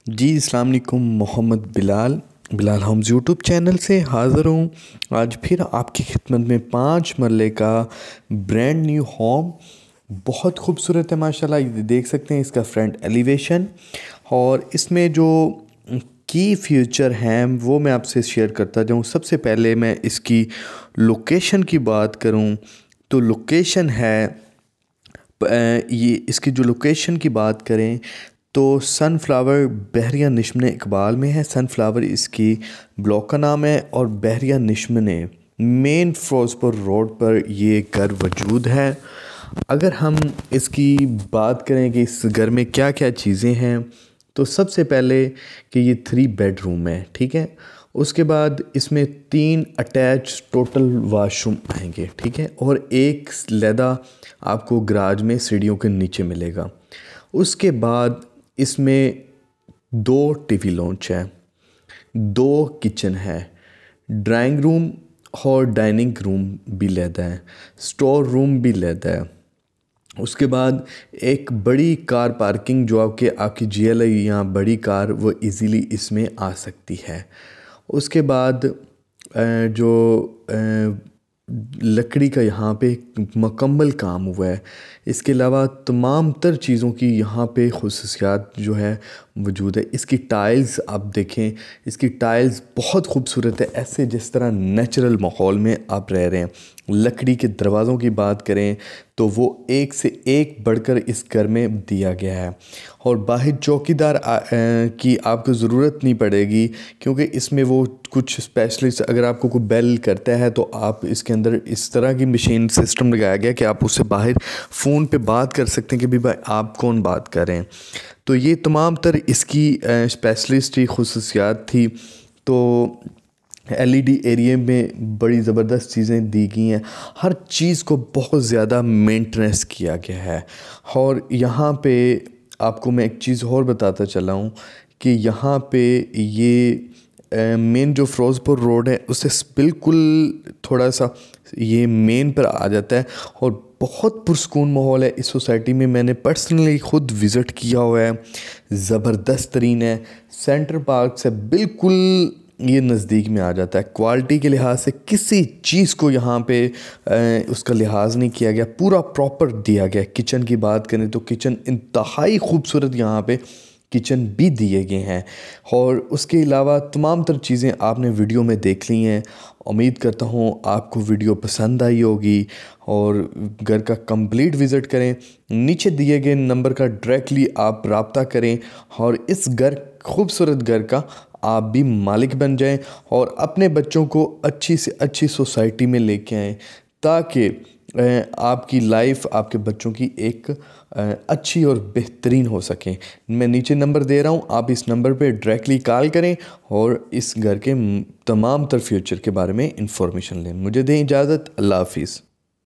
जी अस्सलाम वालेकुम। Mohammad Bilal homes YouTube channel से हाज़िर हूँ आज फिर आपकी खिदमत में 5 मरले का ब्रांड न्यू होम। बहुत खूबसूरत है माशाल्लाह। ये देख सकते हैं इसका फ्रंट एलिवेशन और इसमें जो की फीचर हैं वो मैं आपसे शेयर करता जाऊँ। सबसे पहले मैं इसकी लोकेशन की बात करूँ तो लोकेशन है ये इसकी जो लोकेशन की बात करें तो सनफ्लावर बहरिया निशमन इकबाल में है। सनफ्लावर इसकी ब्लॉक का नाम है और बहरिया निशमन मेन फिरोजपुर रोड पर ये घर वजूद है। अगर हम इसकी बात करें कि इस घर में क्या क्या चीज़ें हैं तो सबसे पहले कि ये 3 बेडरूम है, ठीक है। उसके बाद इसमें 3 अटैच टोटल वाशरूम आएंगे, ठीक है, और एक लैदा आपको गराज में सीढ़ियों के नीचे मिलेगा। उसके बाद इसमें 2 टीवी लॉन्च है, 2 किचन है, ड्राइंग रूम और डाइनिंग रूम भी लैदा है, स्टोर रूम भी लैदा है। उसके बाद एक बड़ी कार पार्किंग जो आपकी GLI यहाँ बड़ी कार वो इजीली इसमें आ सकती है। उसके बाद जो लकड़ी का यहाँ पे मुकम्मल काम हुआ है। इसके अलावा तमाम तर चीज़ों की यहाँ पे खुसूसियात जो है वजूद है। इसकी टाइल्स आप देखें, इसकी टाइल्स बहुत खूबसूरत है, ऐसे जिस तरह नेचुरल माहौल में आप रह रहे हैं। लकड़ी के दरवाज़ों की बात करें तो वो एक से एक बढ़कर इस घर में दिया गया है और बाहर चौकीदार की आपको ज़रूरत नहीं पड़ेगी क्योंकि इसमें वो कुछ स्पेशलिस्ट अगर आपको कोई बेल करता है तो आप इसके अंदर इस तरह की मशीन सिस्टम लगाया गया कि आप उससे बाहर फ़ोन पे बात कर सकते हैं कि भाई आप कौन बात कर रहे हैं। तो ये तमाम तर इसकी स्पेशलिस्ट खुसूसियात थी। तो LED एरिया में बड़ी ज़बरदस्त चीज़ें दी गई हैं, हर चीज़ को बहुत ज़्यादा मेंटेनेंस किया गया है। और यहाँ पे आपको मैं एक चीज़ और बताता चला हूँ कि यहाँ पे ये मेन जो फिरोजपुर रोड है उससे बिल्कुल थोड़ा सा ये मेन पर आ जाता है और बहुत पुरसकून माहौल है। इस सोसाइटी में मैंने पर्सनली ख़ुद विज़िट किया हुआ है, ज़बरदस्त तरीन है। सेंटर पार्क से बिल्कुल ये नज़दीक में आ जाता है। क्वालिटी के लिहाज से किसी चीज़ को यहाँ पे उसका लिहाज नहीं किया गया, पूरा प्रॉपर दिया गया। किचन की बात करें तो किचन इंतहाई खूबसूरत यहाँ पे किचन भी दिए गए हैं और उसके अलावा तमाम तर चीज़ें आपने वीडियो में देख ली हैं। उम्मीद करता हूँ आपको वीडियो पसंद आई होगी और घर का कंप्लीट विज़िट करें। नीचे दिए गए नंबर का डायरेक्टली आप रब्ता करें और इस खूबसूरत घर का आप भी मालिक बन जाएं और अपने बच्चों को अच्छी से अच्छी सोसाइटी में लेके आएँ ताकि आपकी लाइफ आपके बच्चों की एक अच्छी और बेहतरीन हो सके। मैं नीचे नंबर दे रहा हूँ, आप इस नंबर पे डायरेक्टली कॉल करें और इस घर के तमाम तर फ्यूचर के बारे में इंफॉर्मेशन लें। मुझे दें इजाज़त। अल्लाह हाफिज़।